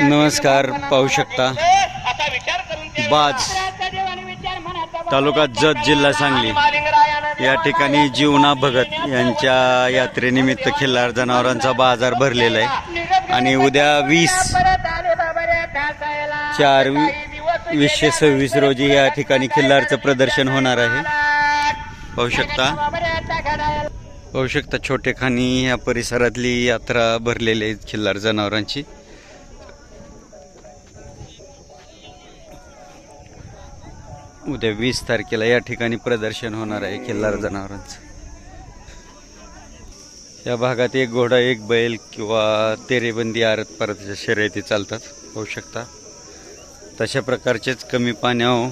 नमस्कार, पाहू शकता बाज तालुका जत जिल्हा सांगली या ठिकाणी जीवना भगत यांच्या यात्रेनिमित्त खिल्लार जनावरांचा बाजार भरलेला आहे आणि उद्या 20/4/2026 रोजी या ठिकाणी खिल्लारचं प्रदर्शन होणार आहे। पाहू शकता छोटेखानी या परिसरातली यात्रा भरलेली आहे खिल्लार जनावरांची। उद्या 20 तारखेला या ठिकाणी प्रदर्शन होणार आहे खिल्लार जनावरांचं। या भागात एक घोडा एक बैल किंवा तेरेबंदी आरत परतच्या शर्यती चालतात। पाहू शकता तशा प्रकारचेच कमी पाण्यावर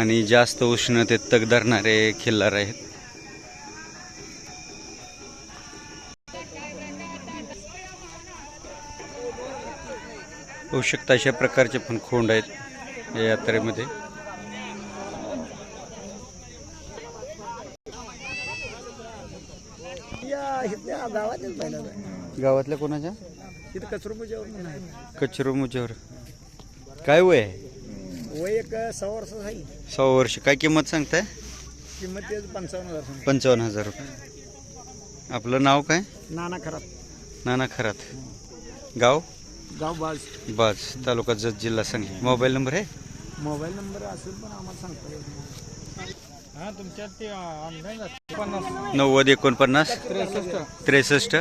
आणि जास्त उष्णतेत तग धरणारे खिल्लार आहेत। पाहू शकता अशा प्रकारचे पण खोंड आहेत या यात्रेमध्ये। गावातल्या कोणाच्या कचरू मुजेवर काय वय आहे? वय एक 6 वर्ष आहे। 6 वर्ष। काय किंमत सांगताय? किंमत 55,000। 55,000 रुपये। आपलं नाव काय? नाना खरात। नाना खरात। गाव बाज तालुका जत जिल्हा सांगली। मोबाईल नंबर आहे? मोबाईल नंबर असेल पण आम्हाला सांगता येईल। हां तुमच्यात ते ऑनलाईन 90 49 63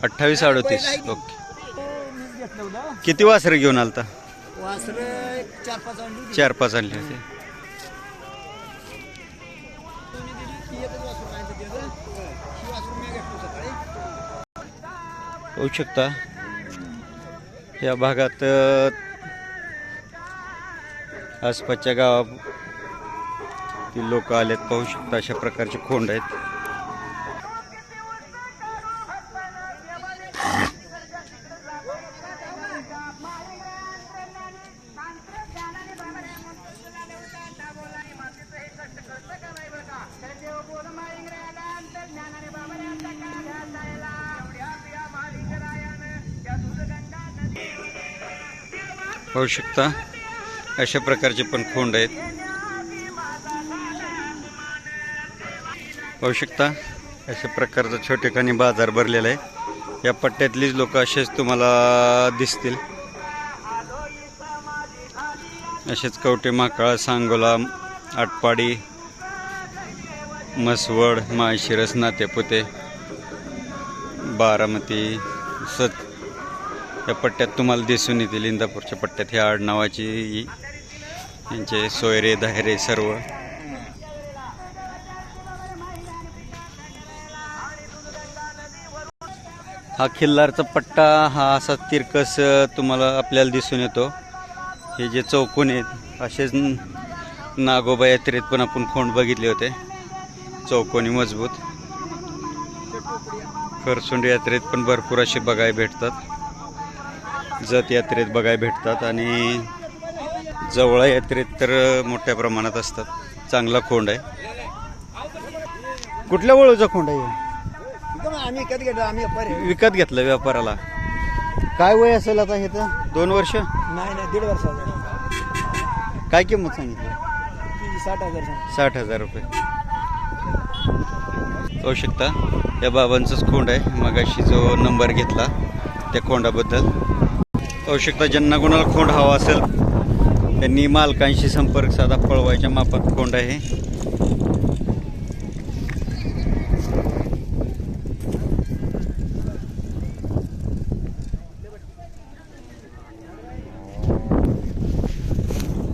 28 38। ओके। किती वासरे घेऊन आलता? वासरे 4-5 आणले होते। पाहू शकता या भागात आसपासच्या गावातील लोक आलेत। पाहू शकता अशा प्रकारचे खोंड आहेत। पाहू शकता अशा प्रकारचे पण खोंड आहेत। पाहू शकता अशा प्रकारचा छोटेखानी बाजार भरलेला आहे। या पट्ट्यातलीच लोक असेच तुम्हाला दिसतील। असेच कवटे माकाळ सांगोला आटपाडी मसवड माळशिरस नातेपुते बारामती या पट्ट्यात तुम्हाला दिसून येतील। इंदापूरच्या पट्ट्यात ह्या आडनावाची यांचे सोयरे दायरे सर्व। हा खिल्लारचा पट्टा हा असा तिरकस तुम्हाला आपल्याला दिसून येतो। हे जे चौकोन आहेत असेच नागोबा यात्रेत पण आपण खोंड बघितले होते चौकोनी मजबूत। खरसुंड यात्रेत पण भरपूर असे बघायला भेटतात। जत यात्रेत बघायला भेटतात आणि जवळा यात्रेत तर मोठ्या प्रमाणात असतात। चांगला खोंड आहे। कुठल्या वळूचा खोंड आहे? विकत घेतलं व्यापाराला। काय वय असेल आता? हे तर 2 वर्ष नाही 1.5 वर्षाचा। काय किंमत सांगितली? 60,000 रुपये। पाहू शकता या बाबांचंच खोंड आहे। मगाशी जो नंबर घेतला त्या खोंडाबद्दल। पाहू शकता ज्यांना कोणाला खोंड हवा असेल त्यांनी मालकांशी संपर्क साधा। पळवायच्या मापात खोंड आहे।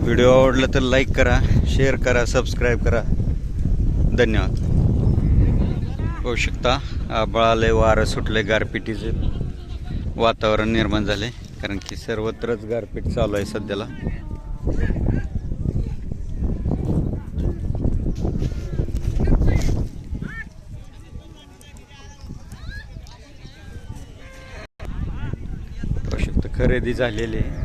व्हिडिओ आवडला तर लाईक करा, शेअर करा, सबस्क्राईब करा। धन्यवाद। पाहू शकता आभाळालय वारं सुटले, गारपिटीचे वातावरण निर्माण झाले कारण की सर्वत्रच गारपीट चालू आहे सध्याला। पाहू शकता खरेदी झालेली आहे।